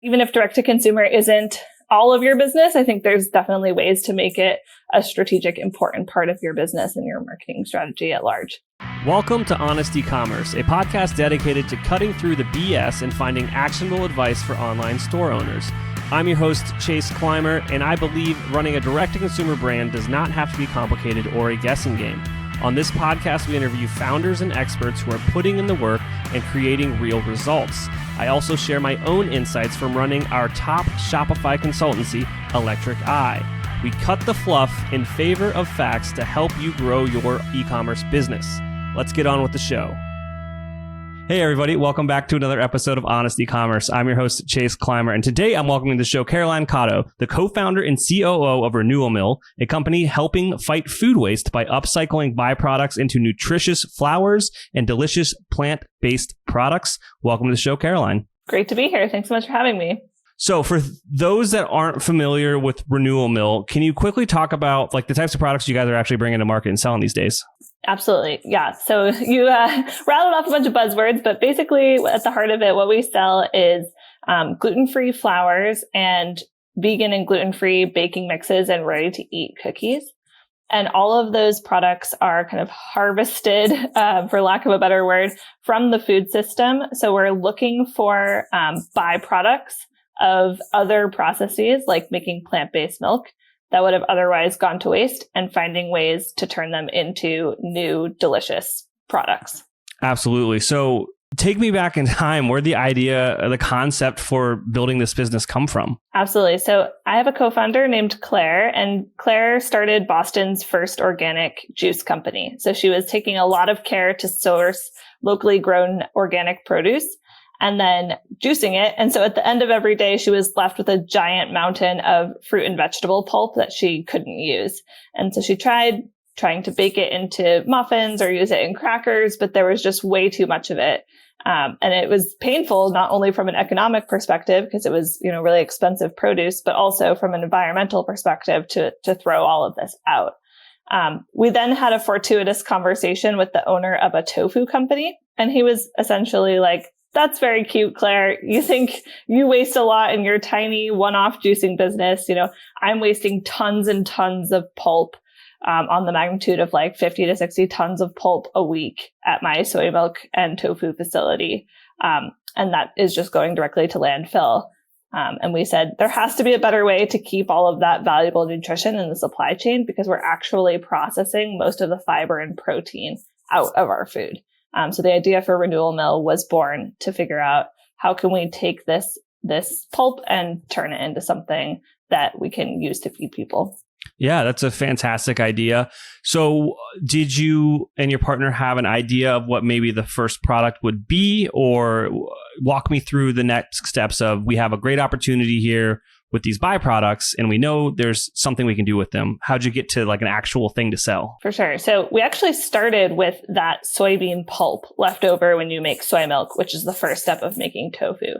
Even if direct to consumer isn't all of your business, I think there's definitely ways to make it a strategic, important part of your business and your marketing strategy at large. Welcome to Honest E-Commerce, a podcast dedicated to cutting through the BS and finding actionable advice for online store owners. I'm your host, Chase Clymer, and I believe running a direct-to-consumer brand does not have to be complicated or a guessing game. On this podcast, we interview founders and experts who are putting in the work and creating real results. I also share my own insights from running our top Shopify consultancy, Electric Eye. We cut the fluff in favor of facts to help you grow your e-commerce business. Let's get on with the show. Hey everybody, welcome back to another episode of Honest E-Commerce. I'm your host, Chase Clymer, and today I'm welcoming to the show Caroline Cotto, the co-founder and COO of Renewal Mill, a company helping fight food waste by upcycling byproducts into nutritious flours and delicious plant-based products. Welcome to the show, Caroline. Great to be here. Thanks so much for having me. So for those that aren't familiar with Renewal Mill, can you quickly talk about the types of products you guys are actually bringing to market and selling these days? Absolutely. Yeah. So you rattled off a bunch of buzzwords, but basically at the heart of it, what we sell is gluten-free flours and vegan and gluten-free baking mixes and ready-to-eat cookies. And all of those products are kind of harvested, for lack of a better word, from the food system. So we're looking for byproducts of other processes like making plant-based milk that would have otherwise gone to waste and finding ways to turn them into new, delicious products. Absolutely. So take me back in time. Where the idea, the concept for building this business come from? Absolutely. So I have a co-founder named Claire, and Claire started Boston's first organic juice company. So she was taking a lot of care to source locally grown organic produce and then juicing it. And so at the end of every day, she was left with a giant mountain of fruit and vegetable pulp that she couldn't use. And so she tried trying to bake it into muffins or use it in crackers, but there was just way too much of it. And it was painful, not only from an economic perspective, because it was, really expensive produce, but also from an environmental perspective to throw all of this out. We then had a fortuitous conversation with the owner of a tofu company. And he was essentially like, "That's very cute, Claire. You think you waste a lot in your tiny one-off juicing business. I'm wasting tons and tons of pulp, on the magnitude of 50 to 60 tons of pulp a week at my soy milk and tofu facility. And that is just going directly to landfill." And we said, there has to be a better way to keep all of that valuable nutrition in the supply chain because we're actually processing most of the fiber and protein out of our food. So the idea for Renewal Mill was born to figure out how can we take this pulp and turn it into something that we can use to feed people. Yeah, that's a fantastic idea. So did you and your partner have an idea of what maybe the first product would be, or walk me through the next steps of, we have a great opportunity here with these byproducts and we know there's something we can do with them. How'd you get to an actual thing to sell? For sure. So we actually started with that soybean pulp left over when you make soy milk, which is the first step of making tofu.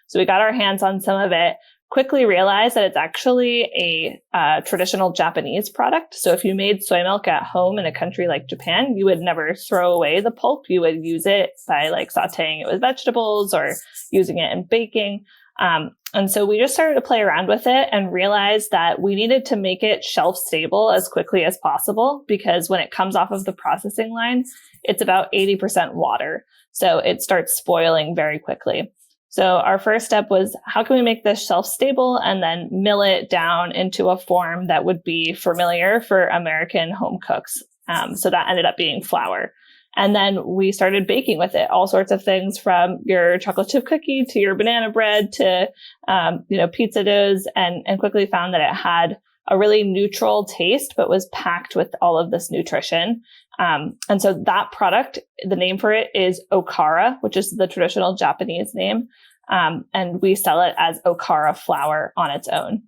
So we got our hands on some of it, quickly realized that it's actually a traditional Japanese product. So if you made soy milk at home in a country like Japan, you would never throw away the pulp. You would use it by sauteing it with vegetables or using it in baking. And so we just started to play around with it and realized that we needed to make it shelf stable as quickly as possible, because when it comes off of the processing line, it's about 80% water. So it starts spoiling very quickly. So our first step was, how can we make this shelf stable and then mill it down into a form that would be familiar for American home cooks? So that ended up being flour. And then we started baking with it, all sorts of things from your chocolate chip cookie to your banana bread to, pizza doughs, and quickly found that it had a really neutral taste, but was packed with all of this nutrition. And so that product, the name for it is Okara, which is the traditional Japanese name. And we sell it as Okara flour on its own.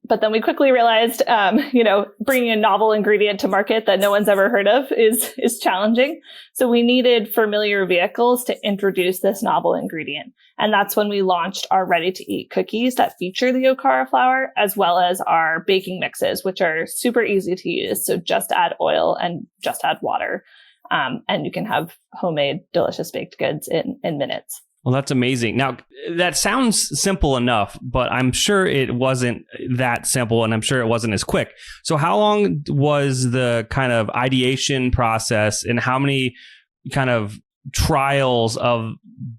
But then we quickly realized, bringing a novel ingredient to market that no one's ever heard of is challenging. So we needed familiar vehicles to introduce this novel ingredient. And that's when we launched our ready-to-eat cookies that feature the Okara flour, as well as our baking mixes, which are super easy to use. So just add oil and just add water. And you can have homemade, delicious baked goods in minutes. Well, that's amazing. Now, that sounds simple enough, but I'm sure it wasn't that simple, and I'm sure it wasn't as quick. So how long was the kind of ideation process, and how many kind of trials of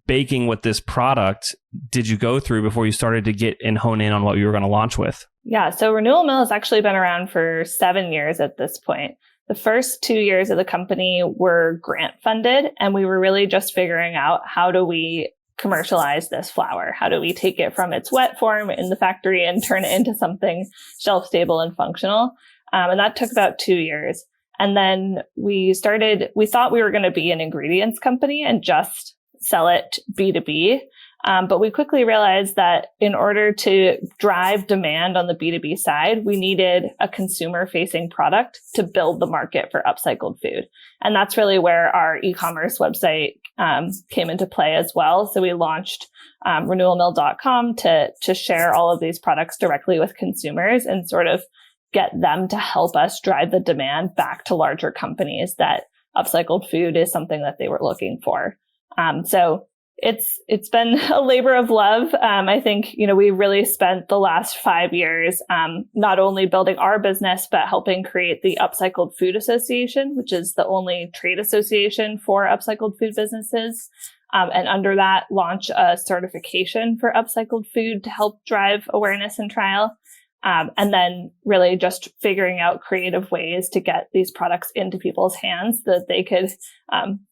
baking with this product did you go through before you started to get and hone in on what you were going to launch with? Yeah, so Renewal Mill has actually been around for 7 years at this point. The first 2 years of the company were grant funded, and we were really just figuring out, how do we commercialize this flour? How do we take it from its wet form in the factory and turn it into something shelf stable and functional? And that took about 2 years. And then we thought we were going to be an ingredients company and just sell it B2B. But we quickly realized that in order to drive demand on the B2B side, we needed a consumer-facing product to build the market for upcycled food. And that's really where our e-commerce website came into play as well. So we launched renewalmill.com to share all of these products directly with consumers and sort of get them to help us drive the demand back to larger companies that upcycled food is something that they were looking for. So it's been a labor of love. I think, we really spent the last 5 years not only building our business, but helping create the Upcycled Food Association, which is the only trade association for upcycled food businesses. And under that, launch a certification for upcycled food to help drive awareness and trial. And then really just figuring out creative ways to get these products into people's hands so that they could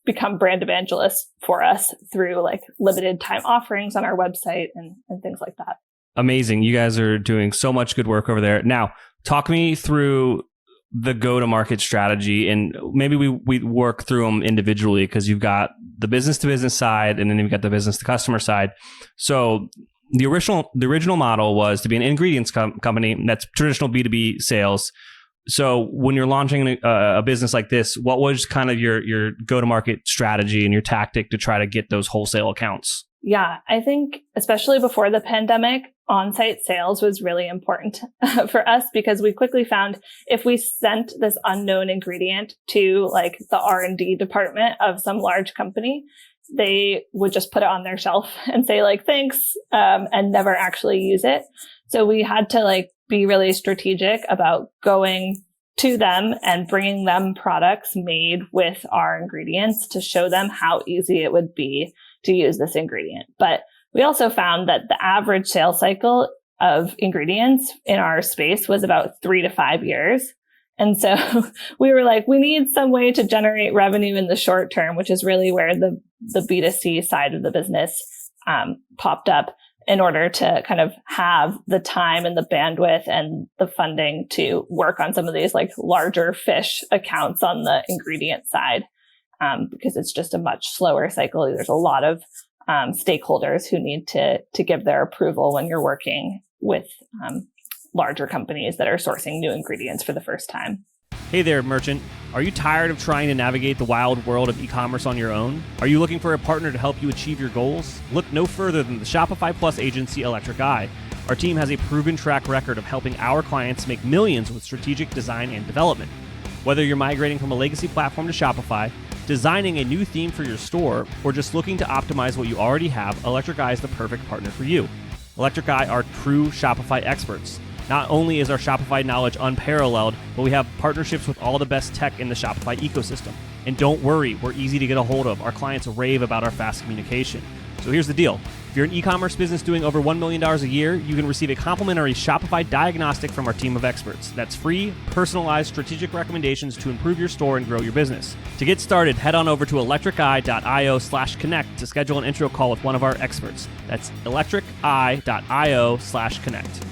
become brand evangelists for us through like limited time offerings on our website and things like that. Amazing. You guys are doing so much good work over there. Now, talk me through the go-to-market strategy, and maybe we work through them individually, because you've got the business-to-business side, and then you've got the business-to-customer side. So the original model was to be an ingredients company that's traditional B2B sales. So when you're launching a business like this, what was kind of your go-to-market strategy and your tactic to try to get those wholesale accounts? Yeah, I think especially before the pandemic, on-site sales was really important for us, because we quickly found if we sent this unknown ingredient to like the R&D department of some large company, they would just put it on their shelf and say like, thanks, and never actually use it. So we had to like be really strategic about going to them and bringing them products made with our ingredients to show them how easy it would be to use this ingredient. But we also found that the average sales cycle of ingredients in our space was about 3 to 5 years. And so we were like, we need some way to generate revenue in the short term, which is really where the B2C side of the business popped up, in order to kind of have the time and the bandwidth and the funding to work on some of these like larger fish accounts on the ingredient side, because it's just a much slower cycle. There's a lot of stakeholders who need to give their approval when you're working with larger companies that are sourcing new ingredients for the first time. Hey there, merchant. Are you tired of trying to navigate the wild world of e-commerce on your own? Are you looking for a partner to help you achieve your goals? Look no further than the Shopify Plus agency, Electric Eye. Our team has a proven track record of helping our clients make millions with strategic design and development. Whether you're migrating from a legacy platform to Shopify, designing a new theme for your store, or just looking to optimize what you already have, Electric Eye is the perfect partner for you. Electric Eye are true Shopify experts. Not only is our Shopify knowledge unparalleled, but we have partnerships with all the best tech in the Shopify ecosystem. And don't worry, we're easy to get a hold of. Our clients rave about our fast communication. So here's the deal. If you're an e-commerce business doing over $1 million a year, you can receive a complimentary Shopify diagnostic from our team of experts. That's free, personalized, strategic recommendations to improve your store and grow your business. To get started, head on over to electriceye.io/connect to schedule an intro call with one of our experts. That's electriceye.io/connect.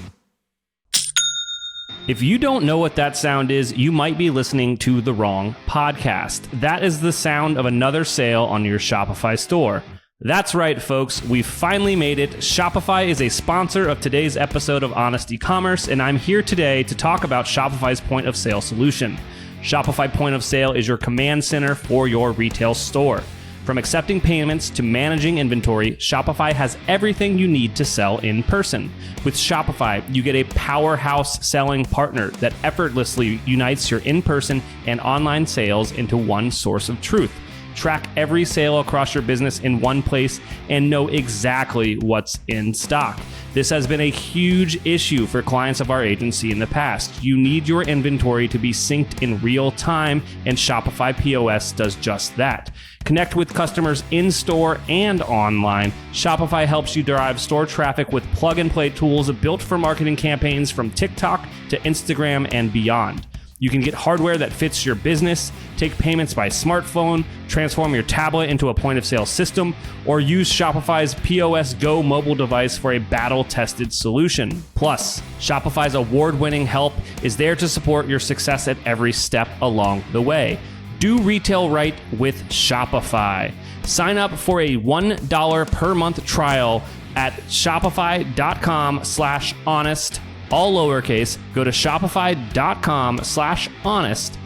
If you don't know what that sound is, you might be listening to the wrong podcast. That is the sound of another sale on your Shopify store. That's right, folks. We've finally made it. Shopify is a sponsor of today's episode of Honest E-Commerce, and I'm here today to talk about Shopify's point of sale solution. Shopify Point of Sale is your command center for your retail store. From accepting payments to managing inventory, Shopify has everything you need to sell in person. With Shopify, you get a powerhouse selling partner that effortlessly unites your in-person and online sales into one source of truth. track every sale across your business in one place, and know exactly what's in stock. This has been a huge issue for clients of our agency in the past. You need your inventory to be synced in real time, and Shopify POS does just that. Connect with customers in-store and online. Shopify helps you drive store traffic with plug-and-play tools built for marketing campaigns from TikTok to Instagram and beyond. You can get hardware that fits your business, take payments by smartphone, transform your tablet into a point-of-sale system, or use Shopify's POS Go mobile device for a battle-tested solution. Plus, Shopify's award-winning help is there to support your success at every step along the way. Do retail right with Shopify. Sign up for a $1 per month trial at shopify.com/honest. All lowercase. Go to shopify.com/honest, HONEST,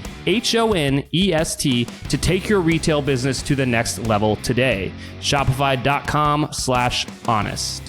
to take your retail business to the next level today. Shopify.com/honest.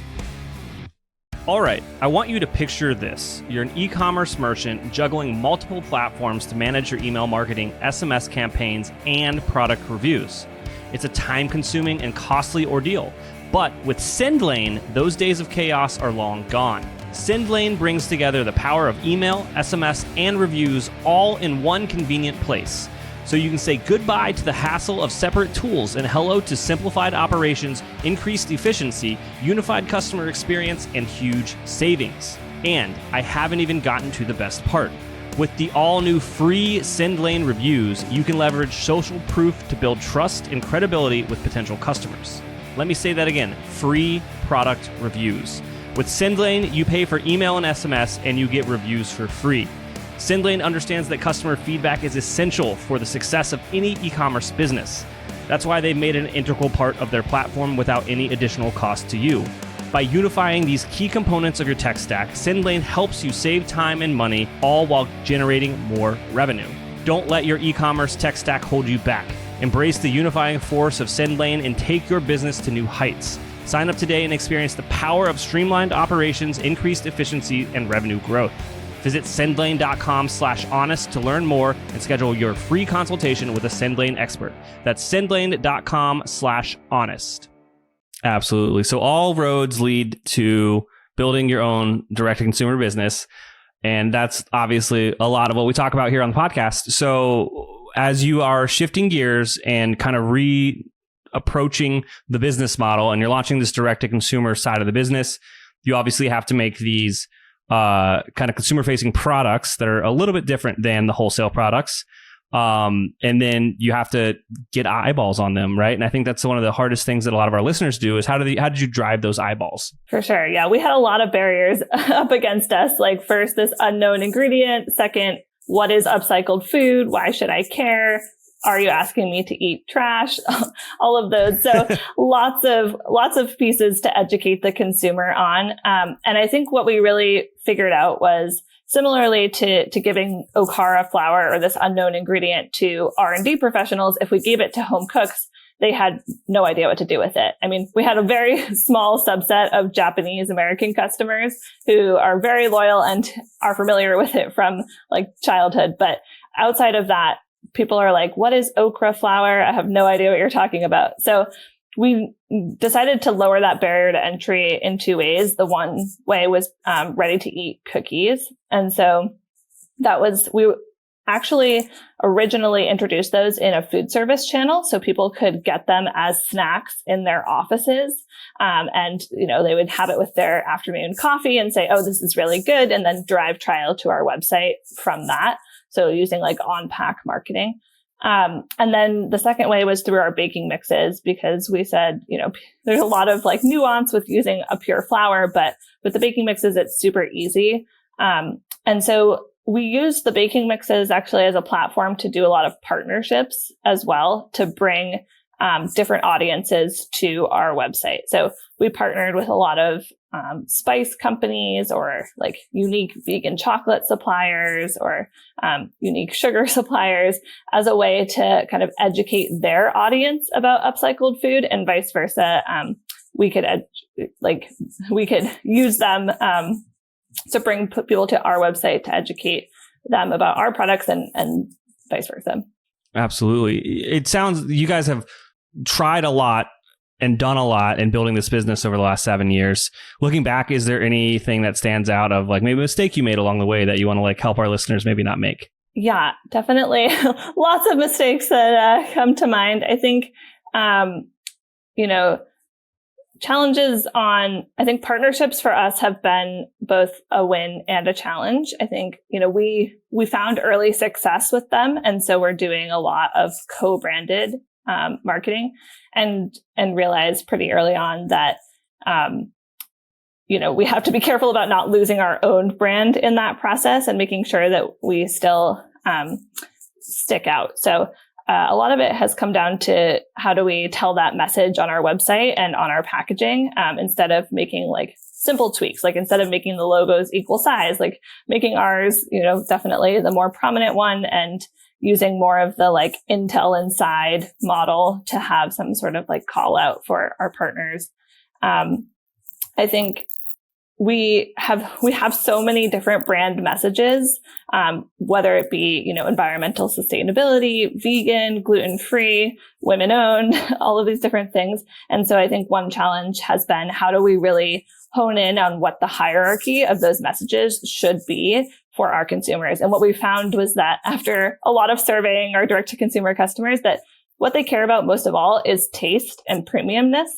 All right, I want you to picture this. You're an e-commerce merchant juggling multiple platforms to manage your email marketing, SMS campaigns, and product reviews. It's a time-consuming and costly ordeal. But with SendLane, those days of chaos are long gone. SendLane brings together the power of email, SMS, and reviews all in one convenient place. So you can say goodbye to the hassle of separate tools and hello to simplified operations, increased efficiency, unified customer experience, and huge savings. And I haven't even gotten to the best part. With the all-new free SendLane reviews, you can leverage social proof to build trust and credibility with potential customers. Let me say that again, free product reviews. With SendLane, you pay for email and SMS, and you get reviews for free. SendLane understands that customer feedback is essential for the success of any e-commerce business. That's why they've made it an integral part of their platform without any additional cost to you. By unifying these key components of your tech stack, SendLane helps you save time and money, all while generating more revenue. Don't let your e-commerce tech stack hold you back. Embrace the unifying force of SendLane and take your business to new heights. Sign up today and experience the power of streamlined operations, increased efficiency, and revenue growth. Visit sendlane.com/honest to learn more and schedule your free consultation with a SendLane expert. That's sendlane.com/honest. Absolutely. So all roads lead to building your own direct-to-consumer business. And that's obviously a lot of what we talk about here on the podcast. So as you are shifting gears and kind of approaching the business model and you're launching this direct-to-consumer side of the business, you obviously have to make these kind of consumer-facing products that are a little bit different than the wholesale products. And then you have to get eyeballs on them, right? And I think that's one of the hardest things that a lot of our listeners do is how did you drive those eyeballs? For sure. Yeah, we had a lot of barriers up against us. Like first, this unknown ingredient. Second, what is upcycled food? Why should I care? Are you asking me to eat trash? All of those. So lots of pieces to educate the consumer on. And I think what we really figured out was similarly to giving okara flour or this unknown ingredient to R&D professionals, if we gave it to home cooks, they had no idea what to do with it. I mean, we had a very small subset of Japanese American customers who are very loyal and are familiar with it from like childhood. But outside of that, people are like, what is okra flour? I have no idea what you're talking about. So we decided to lower that barrier to entry in two ways. The one way was ready to eat cookies. And so we actually originally introduced those in a food service channel so people could get them as snacks in their offices. And, they would have it with their afternoon coffee and say, oh, this is really good. And then drive trial to our website from that. So using like on-pack marketing. And then the second way was through our baking mixes because we said, there's a lot of like nuance with using a pure flour, but with the baking mixes, it's super easy. And so we use the baking mixes actually as a platform to do a lot of partnerships as well to bring different audiences to our website. So we partnered with a lot of spice companies or like unique vegan chocolate suppliers or unique sugar suppliers as a way to kind of educate their audience about upcycled food and vice versa. We could use them to bring people to our website to educate them about our products and vice versa. Absolutely. It sounds you guys have tried a lot and done a lot in building this business over the last 7 years. Looking back, is there anything that stands out of like maybe a mistake you made along the way that you want to like help our listeners maybe not make? Yeah, definitely. Lots of mistakes that come to mind. I think, challenges on, I think partnerships for us have been both a win and a challenge. I think, we found early success with them. And so we're doing a lot of co-branded marketing and realized pretty early on that, we have to be careful about not losing our own brand in that process and making sure that we still stick out. So a lot of it has come down to how do we tell that message on our website and on our packaging instead of making like simple tweaks, like instead of making the logos equal size, like making ours, definitely the more prominent one and using more of the like Intel Inside model to have some sort of like call out for our partners. I think we have so many different brand messages, whether it be, environmental sustainability, vegan, gluten-free, women-owned, all of these different things. And so I think one challenge has been how do we really hone in on what the hierarchy of those messages should be for our consumers. And what we found was that after a lot of surveying our direct-to-consumer customers, that what they care about most of all is taste and premiumness.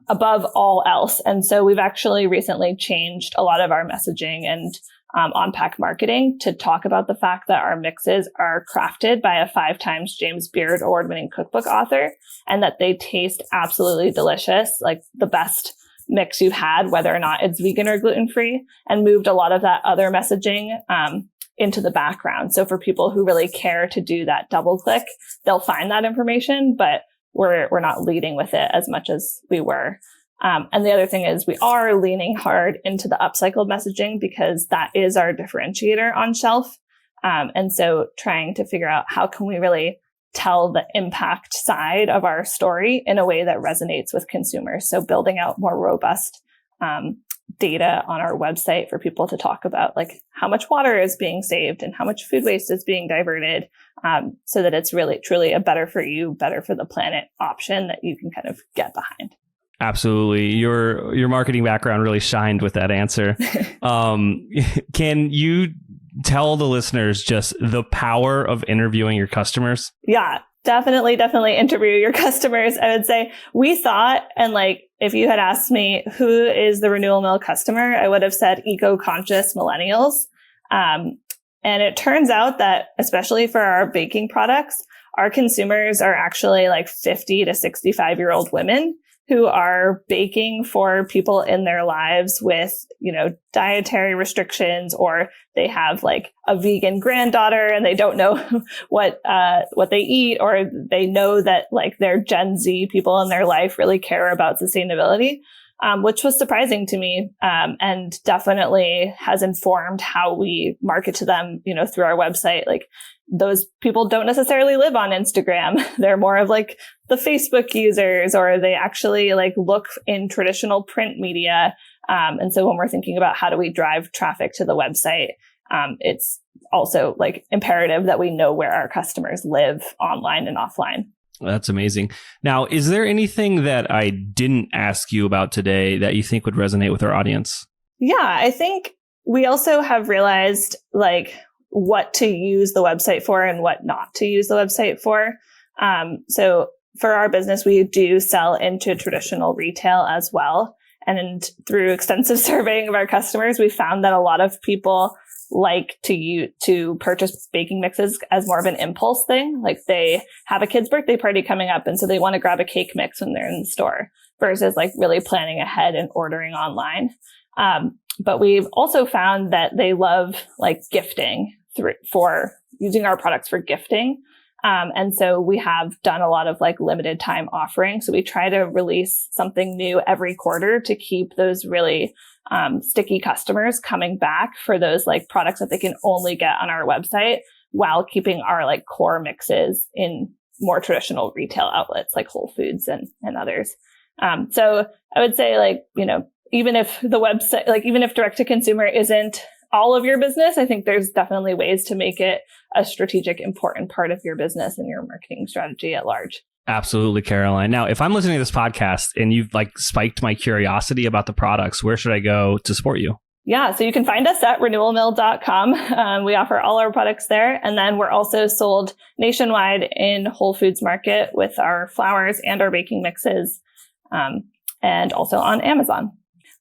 Above all else. And so we've actually recently changed a lot of our messaging and on-pack marketing to talk about the fact that our mixes are crafted by a 5 times James Beard award-winning cookbook author and that they taste absolutely delicious, like the best mix you've had, whether or not it's vegan or gluten-free, and moved a lot of that other messaging into the background. So for people who really care to do that double click, they'll find that information, but we're not leading with it as much as we were. And the other thing is we are leaning hard into the upcycled messaging because that is our differentiator on shelf. And so trying to figure out how can we really tell the impact side of our story in a way that resonates with consumers. So building out more robust data on our website for people to talk about like how much water is being saved and how much food waste is being diverted, so that it's really truly a better for you, better for the planet option that you can kind of get behind. Absolutely. Your marketing background really shined with that answer. Can you tell the listeners just the power of interviewing your customers? Yeah. Definitely interview your customers. I would say we thought, and like, if you had asked me who is the Renewal Mill customer, I would have said eco-conscious millennials. And it turns out that, especially for our baking products, our consumers are actually like 50 to 65-year-old women who are baking for people in their lives with, dietary restrictions, or they have like a vegan granddaughter and they don't know what they eat, or they know that like their Gen Z people in their life really care about sustainability, which was surprising to me, and definitely has informed how we market to them, through our website. Like, those people don't necessarily live on Instagram. They're more of like the Facebook users, or they actually like look in traditional print media. And so when we're thinking about how do we drive traffic to the website, it's also like imperative that we know where our customers live online and offline. That's amazing. Now, is there anything that I didn't ask you about today that you think would resonate with our audience? Yeah, I think we also have realized like what to use the website for and what not to use the website for. So for our business, we do sell into traditional retail as well. And through extensive surveying of our customers, we found that a lot of people like to purchase baking mixes as more of an impulse thing. Like, they have a kid's birthday party coming up, and so they want to grab a cake mix when they're in the store, versus like really planning ahead and ordering online. But we've also found that they love like gifting for using our products for gifting. And so we have done a lot of like limited time offerings. So we try to release something new every quarter to keep those really sticky customers coming back for those like products that they can only get on our website, while keeping our like core mixes in more traditional retail outlets like Whole Foods and others. So I would say, like, even if the website, like even if direct to consumer isn't all of your business, I think there's definitely ways to make it a strategic, important part of your business and your marketing strategy at large. Absolutely, Caroline. Now, if I'm listening to this podcast and you've like spiked my curiosity about the products, where should I go to support you? Yeah, so you can find us at renewalmill.com. We offer all our products there. And then we're also sold nationwide in Whole Foods Market with our flours and our baking mixes, and also on Amazon.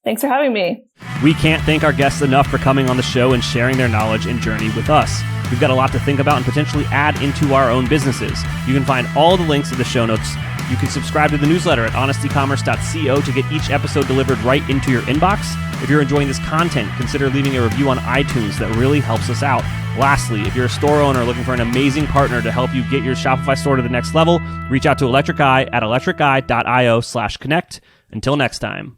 Thanks for having me. We can't thank our guests enough for coming on the show and sharing their knowledge and journey with us. We've got a lot to think about and potentially add into our own businesses. You can find all the links in the show notes. You can subscribe to the newsletter at honestecommerce.co to get each episode delivered right into your inbox. If you're enjoying this content, consider leaving a review on iTunes. That really helps us out. Lastly, if you're a store owner looking for an amazing partner to help you get your Shopify store to the next level, reach out to Electric Eye at electriceye.io/connect. Until next time.